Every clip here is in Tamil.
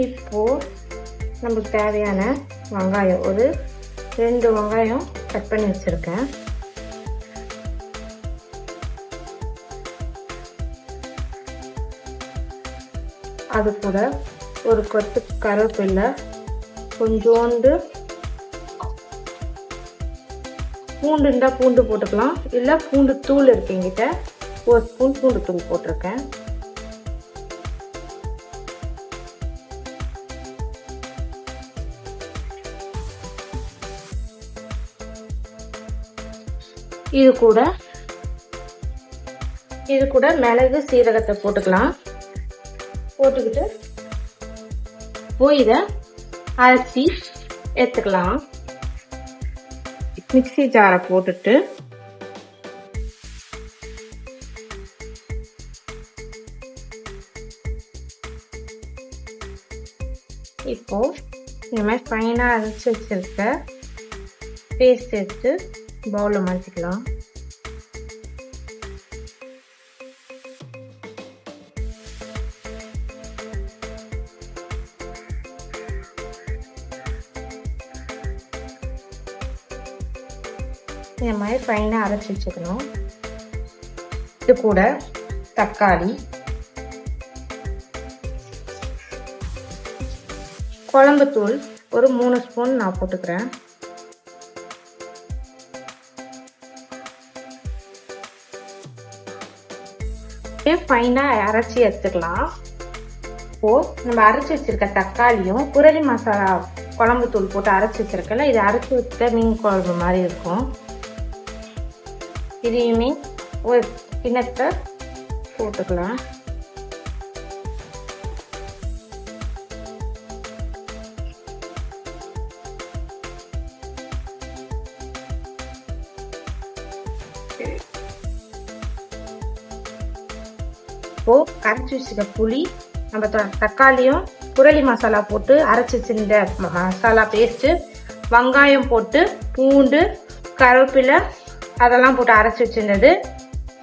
இப்போது நமக்கு தேவையான வெங்காயம் ஒரு 2 வெங்காயம் கட் பண்ணி வச்சுருக்கேன். அது கூட ஒரு கொத்து கருவேப்பிலை, கொஞ்சோண்டு பூண்டு இருந்தால் பூண்டு போட்டுக்கலாம், இல்லை பூண்டு தூள் இருக்கு என்கிட்ட, 1 ஸ்பூன் பூண்டு தூள் போட்டிருக்கேன். இது கூட மிளகு சீரகத்தை போட்டுக்கலாம். போட்டுக்கிட்டு இதை அரைச்சி எடுத்துக்கலாம். மிக்ஸி ஜாரை போட்டுட்டு இப்போ இந்த மாதிரி ஃபைனாக அரைச்சி வச்சிருக்க பேஸ்ட் எடுத்து பவுலில் மாற்றிக்கலாம். இந்த மாதிரி ஃபைனாக அரைச்சி வச்சுக்கணும். இது கூட தக்காளி, குழம்புத்தூள் ஒரு 3 ஸ்பூன் நான் போட்டுக்கிறேன். ஃபைனாக அரைச்சி எடுத்துக்கலாம். இப்போது நம்ம அரைச்சி வச்சிருக்க தக்காளியும் புரளி மசாலா குழம்புத்தூள் போட்டு அரைச்சி வச்சிருக்கல, இது அரைச்சி வச்ச மீன் குழம்பு மாதிரி இருக்கும். இதையுமே ஒரு கிண்ணத்தை போட்டுக்கலாம். இப்போ அரைச்சி வச்சுக்க புளி, நம்ம தக்காளியும் புரளி மசாலா போட்டு அரைச்சி வச்சிருந்த மசாலா பேஸ்ட்டு, வெங்காயம் போட்டு பூண்டு கருவேப்பிலை அதெல்லாம் போட்டு அரைச்சி வச்சிருந்தது,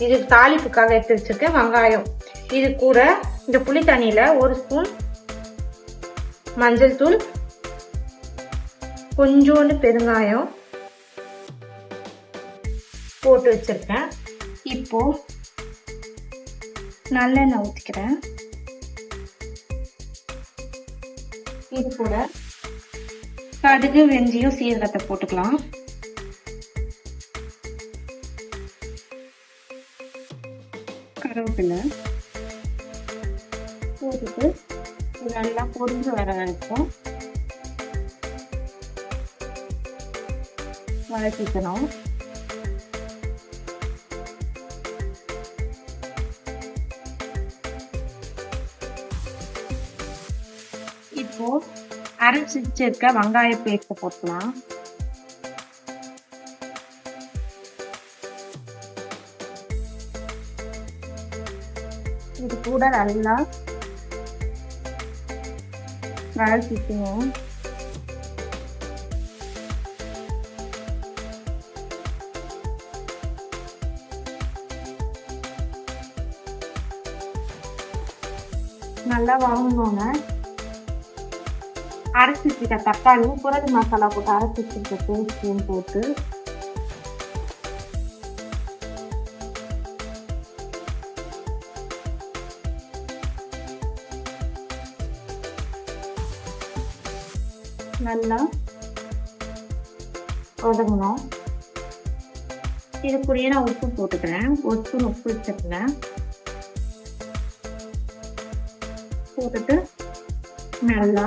இது தாளிப்புக்காக எடுத்து வச்சிருக்கேன் வெங்காயம். இது கூட இந்த புளி தண்ணியில் 1 ஸ்பூன் மஞ்சள் தூள், கொஞ்சோண்டு பெருங்காயம் போட்டு வச்சிருக்கேன். இப்போ நல்லெண்ணெய் ஊற்றிக்கிறேன். இது கூட கடுகு வெந்தயம் சீரகத்தை போட்டுக்கலாம். கருவேப்பிலை போட்டுட்டு நல்லா பொரிஞ்சு வர வரைக்கும் வதக்கிக்கணும். இப்போ அரைச்சி வச்சிருக்க வெங்காய பேஸ்ட் போட்டுக்கலாம். இது கூட நல்லா வதக்கிக்கணும். நல்லா வதங்கணும்னா அரைச்சி வச்சுக்க தக்காளியும் புரளி மசாலா போட்டு அரைச்சி வச்சுருக்க பேஸ்டையும் போட்டு நல்லா வதங்கணும். இதுக்குரிய நான் உப்பு போட்டுக்கிறேன். 1 ஸ்பூன் உப்பு வச்சுருக்கேன். போட்டுட்டு நல்லா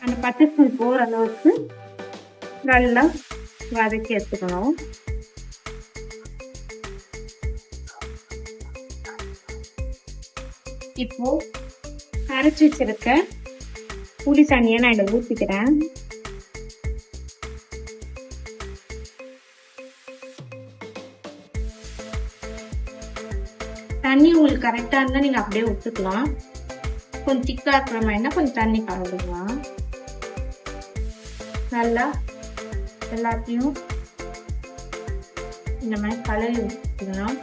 அந்த பச்சை ஸ்மெல் போகிற அளவுக்கு நல்லா வதக்கி எடுத்துக்கணும். இப்போ அரைச்சி வச்சிருக்க புளி தண்ணியை நான் இதில் ஊற்றிக்கிறேன். தண்ணி உங்களுக்கு கரெக்டாக இருந்தால் நீங்கள் அப்படியே ஊற்றிக்கலாம். கொஞ்சம் திக்காக இருக்கிற மாதிரினா கொஞ்சம் தண்ணி கலந்துக்கலாம். நல்லா எல்லாத்தையும் இந்த மாதிரி கலரி வச்சுக்கலாம்.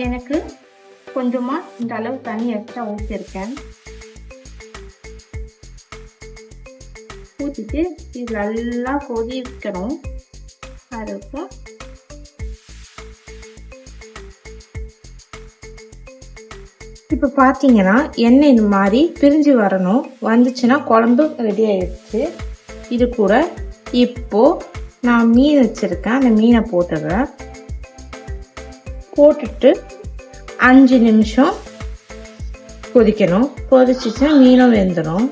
எனக்கு கொஞ்சமாக இந்த அளவு தண்ணி எக்ஸ்ட்ரா ஊற்றிருக்கேன். ஊற்றிட்டு இது நல்லா கொதிக்கணும். அதுக்கு இப்போ பார்த்தீங்கன்னா எண்ணெய் இந்த மாதிரி பிரிஞ்சு வரணும். வந்துச்சுன்னா குழம்பு ரெடி ஆயிடுச்சு. இது கூட இப்போது நான் மீன் வச்சுருக்கேன், அந்த மீனை போட்டுடுறேன். போட்டுட்டு 5 நிமிஷம் கொதிக்கணும். கொதிச்சிச்சுன்னா மீனும் வெந்துடும்.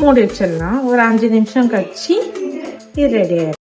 மூடி வச்சிடலாம். ஒரு 5 நிமிஷம் கழிச்சு இது ரெடி ஆயிடும்.